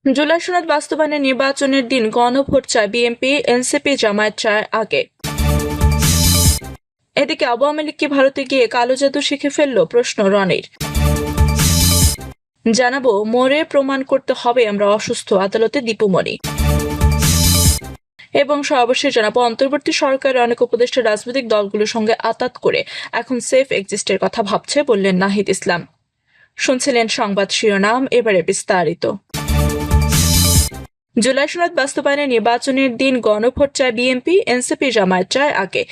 জুলাই সনদ বাস্তবায়নে নির্বাচনের দিন গণভোট চায় বিএনপি, এনসিপি, জামায়াত চায় আগে। এদিকে আওয়ামী লীগ কি ভারতে গিয়ে কালো জাদু শিখে ফেললো, প্রশ্ন রনির। জানাবো, মোরে প্রমাণ করতে হবে আমরা অসুস্থ, আদালতে দীপুমণি। এবং সর্বশেষ জানাবো, অন্তর্বর্তী সরকারের অনেক উপদেষ্টা রাজনৈতিক দলগুলোর সঙ্গে আতাত করে এখন সেফ এক্সিস্টের কথা ভাবছে, বললেন নাহিদ ইসলাম। শুনছিলেন সংবাদ শিরোনাম, এবারে বিস্তারিত। জুলাই সনদ বাস্তবায়নে নির্বাচনের দিন গণভোট চায় বিএনপি, এনসিপি, জামায়াত চায় আগে।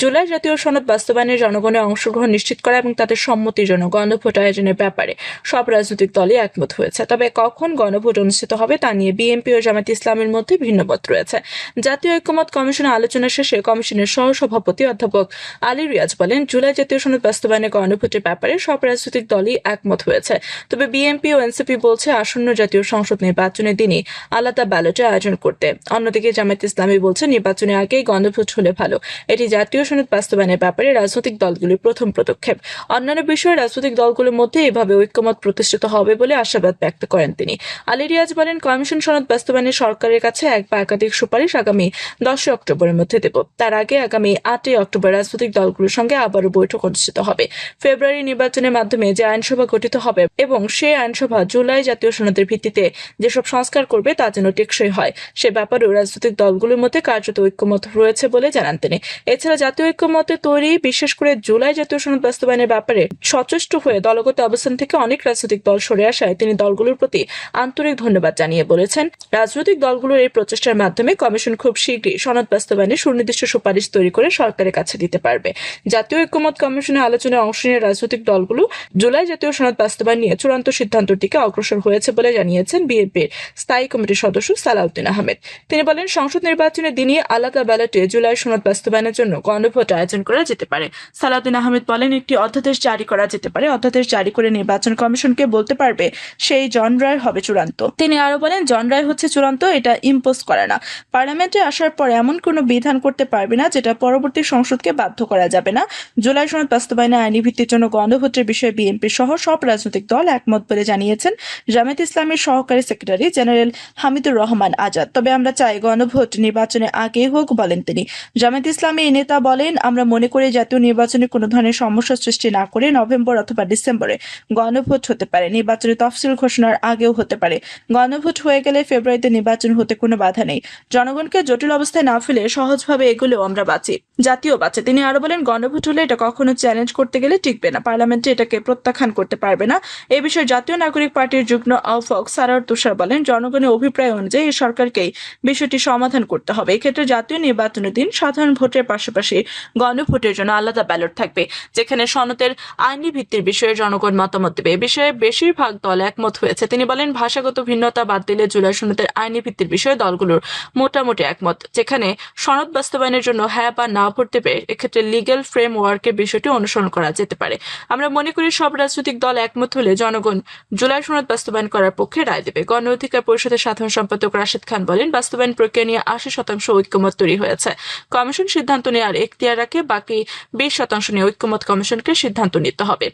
জুলাই জাতীয় সনদ বাস্তবায়নে জনগণের অংশগ্রহণ নিশ্চিত করা এবং তাদের সম্মতির জন্য গণভোট আয়োজনের ব্যাপারে সব রাজনৈতিক দলই একমত হয়েছে। তবে কখন গণভোট অনুষ্ঠিত হবে তা নিয়ে বিএনপি ও জামায়াত ইসলামের মধ্যে ভিন্নমত রয়েছে। জাতীয় ঐক্যমত কমিশনের আলোচনা শেষে কমিশনের সহসভাপতি অধ্যাপক আলী রিয়াজ বলেন, জুলাই জাতীয় সনদ বাস্তবায়নে গণভোটের ব্যাপারে সব রাজনৈতিক দলই একমত হয়েছে। তবে বিএনপি ও এনসিপি বলছে আসন্ন জাতীয় সংসদ নির্বাচনের দিনই আলাদা ব্যালটের আয়োজন করতে। অন্যদিকে জামায়াত ইসলামী বলছে, নির্বাচনের আগেই গণভোট হলে ভালো। এটি জাতীয় সনদ বাস্তবায়নের ব্যাপারে রাজনৈতিক দলগুলির প্রথম পদক্ষেপ। অন্যান্য বিষয়ে রাজনৈতিক দলগুলোর মধ্যে এভাবে ঐক্যমত প্রতিষ্ঠিত হবে বলে আশাবাদ ব্যক্ত করেন তিনি। আলী রিয়াজ বলেন, কমিশন সনদ বাস্তবায়নে সরকারের কাছে এক বা একাধিক সুপারিশ আগামী 10 অক্টোবরের মধ্যে দেব। তার আগে আগামী 8 অক্টোবর রাজনৈতিক দলগুলোর সঙ্গে আবারও বৈঠক অনুষ্ঠিত হবে। ফেব্রুয়ারি নির্বাচনের মাধ্যমে যে আইনসভা গঠিত হবে এবং সেই আইনসভা জুলাই জাতীয় সনদের ভিত্তিতে যেসব সংস্কার করবে তা যেন টেকসই হয়, সে ব্যাপারেও রাজনৈতিক দলগুলোর মধ্যে কার্যত ঐক্যমত রয়েছে বলে জানান তিনি। এছাড়া জাতীয় ঐক্যমতে তৈরি, বিশেষ করে জুলাই জাতীয় সনদ বাস্তবায়নের ব্যাপারে সচেষ্ট হয়ে দলগত অবস্থান থেকে অনেক রাজনৈতিক দল সরে আসায় তিনি দলগুলোর প্রতি আন্তরিক ধন্যবাদ জানিয়ে বলেছেন, রাজনৈতিক দলগুলোর এই প্রচেষ্টার মাধ্যমে কমিশন খুব শীঘ্রই সনদ বাস্তবায়নে সুনির্দিষ্ট সুপারিশ তৈরি করে সরকারের কাছে দিতে পারবে। জাতীয় ঐক্যমত কমিশনের আলোচনায় অংশ নিয়ে রাজনৈতিক দলগুলো জুলাই জাতীয় সনদ বাস্তবায়ন নিয়ে চূড়ান্ত সিদ্ধান্তের দিকে অগ্রসর হয়েছে বলে জানিয়েছেন বিএনপির স্থায়ী কমিটির সদস্য সালাউদ্দিন আহমেদ। তিনি বলেন, সংসদ নির্বাচনের দিনই আলাদা ব্যালটে জুলাই সনদ বাস্তবায়নের জন্য গণভোট আয়োজন করা যেতে পারে। সালাউদ্দিন আহমেদ বলেন, একটি অধ্যাদেশ জারি করা যেতে পারে। অধ্যাদেশ জারি করে নির্বাচন কমিশনকে বলতে পারবে সেই জন রায় হবে চূড়ান্ত। তিনি আরো বলেন, জন রায় হচ্ছে চূড়ান্ত, এটা ইম্পোজ করে না। পার্লামেন্টে আসার পর এমন কোনো বিধান করতে পারবে না যেটা পরবর্তী সংসদকে বাধ্য করা যাবে না। জুলাই সনদ বাস্তবায়নে আইনি ভিত্তির জন্য গণভোটের বিষয়ে বিএনপি সহ সব রাজনৈতিক দল একমত বলে জানিয়েছেন জামায়াত ইসলামের সহকারী সেক্রেটারি জেনারেল হামিদুর রহমান আজাদ। তবে আমরা চাই গণভোট নির্বাচনের আগে হোক, বলেন তিনি। জামায়াত ইসলামী এই নেতা বলেন, আমরা মনে করি জাতীয় নির্বাচনে কোনো ধরনের সমস্যা সৃষ্টি না করে নভেম্বর অথবা ডিসেম্বরে গণভোট হতে পারে। নির্বাচনের তফসিল ঘোষণার আগেও হতে পারে। গণভোট হয়ে গেলে ফেব্রুয়ারিতে নির্বাচন হতে কোনো বাধা নেই। জনগণকে জটিল অবস্থায় না ফেলে সহজভাবে এগুলেও আমরা বাঁচি, জাতীয় বাঁচে। তিনি আরো বলেন, গণভোট হলে এটা কখনো চ্যালেঞ্জ করতে গেলে টিকবে না, পার্লামেন্টে এটাকে প্রত্যাখ্যান করতে পারবে না। এ বিষয়ে জাতীয় নাগরিক পার্টির যুগ্ম আহ্বায়ক সারার তুষার বলেন, জনগণের অভিপ্রায় অনুযায়ী এই সরকারকেই বিষয়টি সমাধান করতে হবে। এক্ষেত্রে জাতীয় নির্বাচনের দিন সাধারণ ভোটের পাশাপাশি গণভোটের জন্য আলাদা ব্যালট থাকবে, যেখানে সনদের আইনি ভিত্তির বিষয়ে জনগণ মতামত দেবে। এ বিষয়ে বেশিরভাগ দল একমত হয়েছে। তিনি বলেন, ভাষাগত ভিন্নতা বাদ দিলে জুলাই সনদের আইনি ভিত্তির বিষয়ে দলগুলোর মোটামুটি একমত। যেখানে সনদ বাস্তবায়নের জন্য হ্যাঁ বা না ভোট দেবে, এক্ষেত্রে লিগ্যাল ফ্রেমওয়ার্কের বিষয়টি অনুসরণ করা যেতে পারে। আমরা মনে করি সব রাজনৈতিক দল একমত হলে জনগণ জুলাই সনদ বাস্তবায়ন করার পক্ষে রায় দেবে। গণ অধিকার পরিষদের সাধারণ সম্পাদক রাশেদ খান বলেন, বাস্তবায়ন প্রক্রিয়া নিয়ে 80% ঐক্যমত তৈরি হয়েছে। কমিশন সিদ্ধান্ত নেওয়ার এখতিয়ার রাখে, বাকি 20% নিয়ে ঐক্যমত কমিশনকে সিদ্ধান্ত নিতে হবে।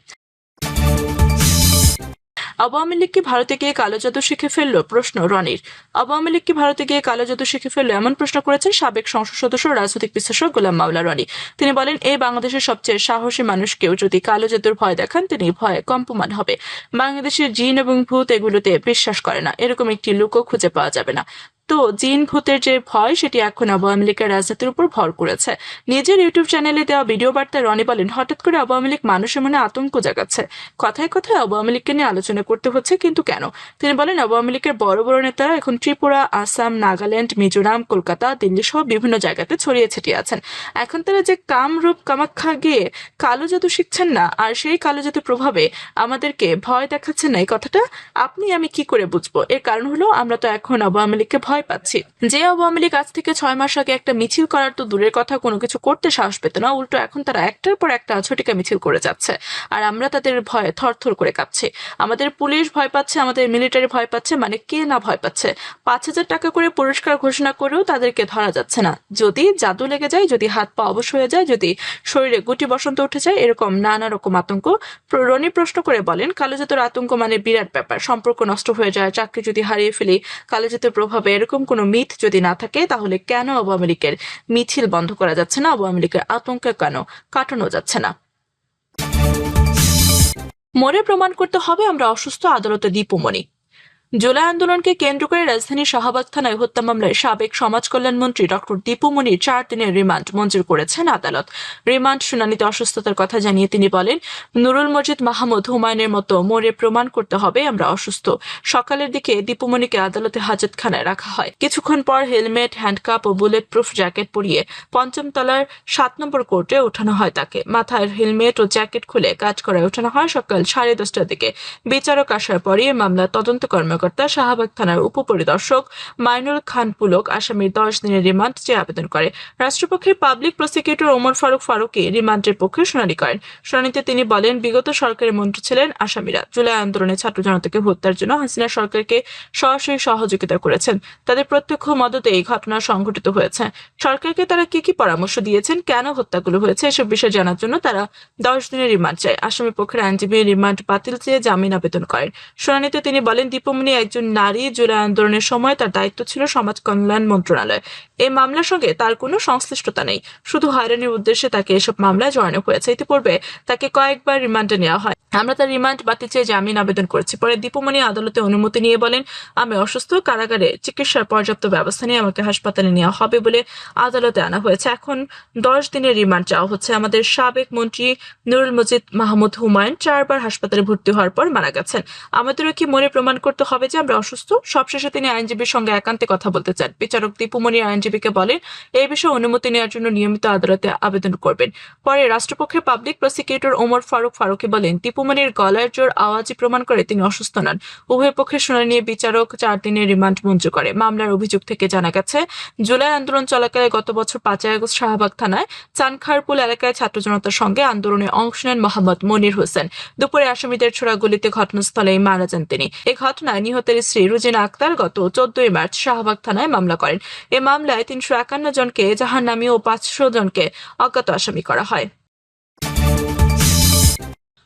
আওয়ামী লীগ কি ভারতে গিয়ে কালো জাদু শিখে ফেললো, প্রশ্ন রনির। আওয়ামী লীগ কি ভারতে গিয়ে কালো জাদু শিখে ফেললো, এমন প্রশ্ন করেছেন সাবেক সংসদ সদস্য রাজনৈতিক বিশ্লেষক গোলাম মাওলা রনি। তিনি বলেন, এই বাংলাদেশের সবচেয়ে সাহসী মানুষকেও যদি কালো জাদুর ভয় দেখান, তিনি ভয়ে কম্পমান হবে। বাংলাদেশের জিন এবং ভূত এগুলোতে বিশ্বাস করে না, এরকম একটি লোকও খুঁজে পাওয়া যাবে না। তো জিন ভূতের যে ভয়, সেটি এখন আওয়ামী লীগের রাজনীতির উপর ভর করেছে। নিজের ইউটিউব চ্যানেলে দেওয়া ভিডিও বার্তায় রনি বলেন, হঠাৎ করে আওয়ামী লীগ মানুষের মনে আতঙ্ক জাগাচ্ছে। কথায় কথায় আওয়ামী লীগকে নিয়ে আলোচনা করতে হচ্ছে, কিন্তু কেন? তিনি বলেন, আওয়ামী লীগের বড় বড় নেতারা এখন ত্রিপুরা, আসাম, নাগাল্যান্ড, মিজোরাম, কলকাতা, দিল্লি সহ বিভিন্ন জায়গাতে ছড়িয়ে ছিটিয়ে আছেন। এখন তারা যে কামরূপ কামাখ্যা গিয়ে কালো জাদু শিখছেন না, আর সেই কালো জাদুর প্রভাবে আমাদেরকে ভয় দেখাচ্ছেন না, এই কথাটা আপনি আমি কি করে বুঝবো? এর কারণ হলো, আমরা তো এখন আওয়ামী লীগকে ভয় ভয় পাচ্ছি। যে আওয়ামী লীগ আজ থেকে 6 মাস আগে একটা মিছিল করার তো দূরের কথা, কোনো কিছু করতে সাহস পেত না, উল্টো এখন তারা একটার পর একটা ঝটিকা মিছিল করে যাচ্ছে, আর আমরা তাদের ভয়ে থরথর করে কাঁপছি। আমাদের পুলিশ ভয় পাচ্ছে, আমাদের মিলিটারি ভয় পাচ্ছে, মানে কে না ভয় পাচ্ছে। 5,000 টাকা করে পুরস্কার ঘোষণা করেও তাদেরকে ধরা যাচ্ছে না। যদি জাদু লেগে যায়, যদি হাত পা অবশ হয়ে যায়, যদি শরীরে গুটি বসন্ত উঠে যায়, এরকম নানা রকম আতঙ্ক। রনি প্রশ্ন করে বলেন, কালোজাতের আতঙ্ক মানে বিরাট ব্যাপার, সম্পর্ক নষ্ট হয়ে যায়, চাকরি যদি হারিয়ে ফেলি, কালোজাতের প্রভাবে, এরকম কোনো মিথ যদি না থাকে, তাহলে কেন আওয়ামী লীগের মিছিল বন্ধ করা যাচ্ছে না, আওয়ামী লীগের আতঙ্ক কেন কাটানো যাচ্ছে না? মরে প্রমাণ করতে হবে আমরা অসুস্থ, আদালতে দীপুমণি। জুলাই আন্দোলনকে কেন্দ্র করে রাজধানীর শাহবাগ থানায় হত্যা মামলায় সাবেক সমাজ কল্যাণ মন্ত্রী ডক্টর দীপুমণির 4 দিনের রিমান্ড মঞ্জুর করেছেন আদালত। রিমান্ড শুনানিতে অসুস্থতার কথা জানিয়ে তিনি বলেন, নুরুল মজিদ মাহমুদ হুমায়ুনের মতো মরে প্রমাণ করতে হবে আমরা অসুস্থ। সকালের দিকে দীপুমণিকে আদালতে হাজতখানায় রাখা হয়। কিছুক্ষণ পর হেলমেট, হ্যান্ডকাপ ও বুলেট প্রুফ জ্যাকেট পরিয়ে 5ম তলার 7 নম্বর কোর্টে ওঠানো হয় তাকে। মাথায় হেলমেট ও জ্যাকেট খুলে কাঠগড়ায় ওঠানো হয় সকাল 10:30টার দিকে। বিচারক আসার পরই মামলার তদন্ত কর্মকর্তা শাহবাগ থানার উপপরিদর্শক মাইনুল খান পুলক আসামির 10 দিনের রিমান্ড চেয়ে আবেদন করে। রাষ্ট্রপক্ষের পাবলিক প্রসিকিউটর ওমর ফারুক ফারুকী রিমান্ডের পক্ষে শুনানি করেন। শুনানিতে তিনি বলেন, বিগত সরকারের মন্ত্রী ছিলেন আসামিরা। জুলাই আন্দোলনে ছাত্র জনতাকে হত্যার জন্য হাসিনা সরকারকে সরাসরি সহযোগিতা করেছেন। তাদের প্রত্যক্ষ মদতে এই ঘটনা সংঘটিত হয়েছে। সরকারকে তারা কি কি পরামর্শ দিয়েছেন, কেন হত্যাগুলো হয়েছে, এসব বিষয় জানার জন্য তারা 10 দিনের রিমান্ড চায়। আসামি পক্ষের আইনজীবী রিমান্ড বাতিল চেয়ে জামিন আবেদন করেন। শুনানিতে তিনি বলেন, দীপুমণি একজন নারী, জুলাই আন্দোলনের সময় তার দায়িত্ব ছিল সমাজ কল্যাণ মন্ত্রণালয়। এই মামলার সঙ্গে তার কোনো সংশ্লিষ্টতা নেই, শুধু হয়রানির উদ্দেশ্যে তাকে এসব মামলায় জড়ানো হয়েছে। ইতিপূর্বে তাকে কয়েকবার রিমান্ডে নেওয়া হয়। আমরা তার রিমান্ড বাতিল চেয়ে জামিন আবেদন করেছি। পরে দীপুমণি আদালতে অনুমতি নিয়ে বলেন, আমি অসুস্থ, কারাগারে চিকিৎসার পর্যাপ্ত ব্যবস্থা নিয়ে আমাকে হাসপাতালে নেওয়া হবে বলে আদালতে আনা হয়েছে। এখন 10 দিনের রিমান্ড চাওয়া হচ্ছে। আমাদের সাবেক মন্ত্রী নুরুল মজিদ মাহমুদ হুমায়ুন 4 বার হাসপাতালে ভর্তি হওয়ার পর মারা গেছেন। আমাদেরও কি মনে প্রমাণ করতে হবে যে আমরা অসুস্থ? সবশেষে তিনি আইনজীবীর সঙ্গে একান্তে কথা বলতে চান। বিচারক দীপুমণির আইনজীবীকে বলেন, এই বিষয়ে অনুমতি নেওয়ার জন্য নিয়মিত আদালতে আবেদন করবেন। পরে রাষ্ট্রপক্ষের পাবলিক প্রসিকিউটর ওমর ফারুক ফারুকী বলেন, দীপুমণির গলার জোর আওয়াজই প্রমাণ করে তিনি অসুস্থ নন। উভয় পক্ষের শুনানি নিয়ে বিচারক 4 দিনের রিমান্ড মঞ্জুর করে। মামলার অভিযোগ থেকে জানা গেছে, জুলাই আন্দোলন চলাকালে গত বছর 5 আগস্ট শাহবাগ থানায় চানখারপুল এলাকায় ছাত্র জনতার সঙ্গে আন্দোলনে অংশ নেন মোহাম্মদ মনির হোসেন। দুপুরে আসামিদের ছোড়া গুলিতে ঘটনাস্থলেই মারা যান তিনি। এই ঘটনায় নিহতের স্ত্রী রুজিনা আক্তার গত 14 মার্চ শাহবাগ থানায় মামলা করেন। এই মামলায় 351 জনকে জাহান্নামী ও 500 জনকে অজ্ঞাত আসামি করা হয়।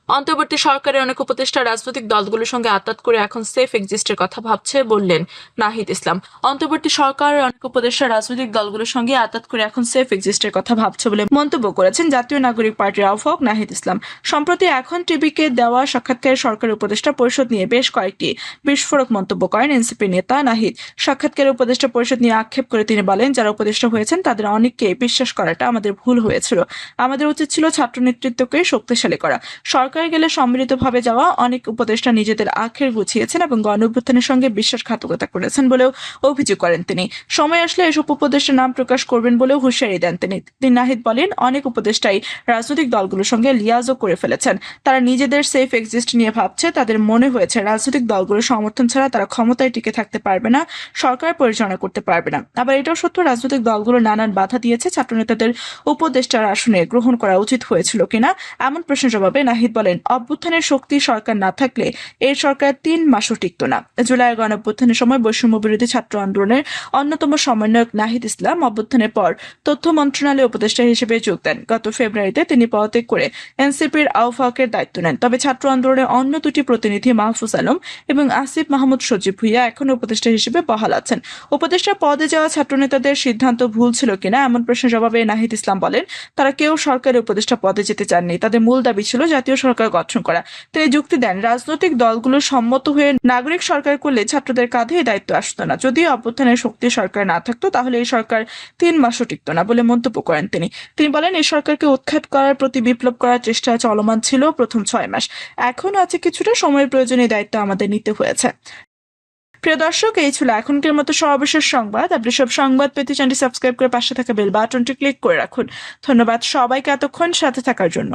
অন্তর্বর্তী সরকারের অনেক উপদেষ্টা রাজনৈতিক দলগুলোর সঙ্গে আতাত করে এখন সেফ এক্সিস্টের কথা ভাবছে বললেন নাহিদ ইসলাম। অন্তর্বর্তী সরকারের অনেক উপদেষ্টা রাজনৈতিক দলগুলোর সঙ্গে আতাত করে এখন সেফ এক্সিস্টের কথা ভাবছে বলে মন্তব্য করেছেন জাতীয় নাগরিক পার্টির আহ্বায়ক নাহিদ ইসলাম। সম্প্রতি এখন টিভিকে দেওয়া সাক্ষাৎকারে সরকারের উপদেষ্টা পরিষদ নিয়ে বেশ কয়েকটি বিস্ফোরক মন্তব্য করেন এনসিপি নেতা নাহিদ। সাক্ষাৎকারে উপদেষ্টা পরিষদ নিয়ে আক্ষেপ করে তিনি বলেন, যারা উপদেষ্টা হয়েছেন তাদের অনেককে বিশ্বাস করাটা আমাদের ভুল হয়েছিল। আমাদের উচিত ছিল ছাত্র নেতৃত্বকে শক্তিশালী করা। সরকার গেলে সম্মিলিতভাবে যাওয়া। অনেক উপদেষ্টা নিজেদের আখের গুছিয়েছেন এবং গণঅভ্যুত্থানের সঙ্গে বিশ্বাসঘাতকতা করেছেন বলেও অভিযোগ করেন তিনি। সময় আসলে এসব উপদেষ্টার নাম প্রকাশ করবেন বলেও হুঁশিয়ারি দেন তিনি। নাহিদ বলেন, অনেক উপদেষ্টাই রাজনৈতিক দলগুলোর সঙ্গে লিয়াজও করে ফেলেছেন। তারা নিজেদের সেফ এক্সিস্ট নিয়ে ভাবছে। তাদের মনে হয়েছে রাজনৈতিক দলগুলোর সমর্থন ছাড়া তারা ক্ষমতায় টিকে থাকতে পারবে না, সরকার পরিচালনা করতে পারবে না। আবার এটাও সত্য, রাজনৈতিক দলগুলো নানান বাধা দিয়েছে। ছাত্রনেতাদের উপদেষ্টার আসনে গ্রহণ করা উচিত হয়েছিল কিনা এমন প্রশ্নের জবাবে নাহিদ বলেন, অভ্যুত্থানের শক্তি সরকার না থাকলে এই সরকার 3 মাসও টিকত না। জুলাইয়ের গণঅভ্যুত্থানের সময় বৈষম্য বিরোধী ছাত্র আন্দোলনের অন্যতম সমন্বয়ক নাহিদ ইসলাম অভ্যুত্থানের পর তথ্য মন্ত্রণালয়ে উপদেষ্টা হিসেবে যোগ দেন। গত ফেব্রুয়ারিতে তিনি পদত্যাগ করে এনসিপির আহ্বায়কের দায়িত্ব নেন। তবে ছাত্র আন্দোলনের অন্য 2টি প্রতিনিধি মাহফুজ আলম এবং আসিফ মাহমুদ সজীব ভুইয়া এখনো উপদেষ্টা হিসেবে বহাল আছেন। উপদেষ্টা পদে যাওয়া ছাত্রনেতাদের সিদ্ধান্ত ভুল ছিল কিনা এমন প্রশ্নের জবাবে নাহিদ ইসলাম বলেন, তারা কেউ সরকারের উপদেষ্টা পদে যেতে চাননি। তাদের মূল দাবি ছিল জাতীয় সরকার গঠন করা। তিনি যুক্তি দেন, রাজনৈতিক দলগুলো সম্মত হয়ে নাগরিক সরকার করলে ছাত্রদের কাঁধে এই দায়িত্ব আসতো না। যদিও অভ্যুত্থানের শক্তি সরকার না থাকতো তাহলে এই সরকার 3 মাসও টিকতো না বলে মন্তব্য করেন তিনি। তিনি বলেন, এই সরকারকে উৎখাত করার প্রতি বিপ্লব করার চেষ্টা চলমান ছিল প্রথম 6 মাস। এখন আছে কিছুটা সময়ের প্রয়োজনে দায়িত্ব আমাদের নিতে হয়েছে। প্রিয় দর্শক, এই ছিল এখনকার মতো সর্বশেষ সংবাদ। আপনি সব সংবাদ পেতে চ্যানেলটি সাবস্ক্রাইব করে পাশে থাকা বেল বাটনটি ক্লিক করে রাখুন। ধন্যবাদ সবাইকে এতক্ষণ সাথে থাকার জন্য।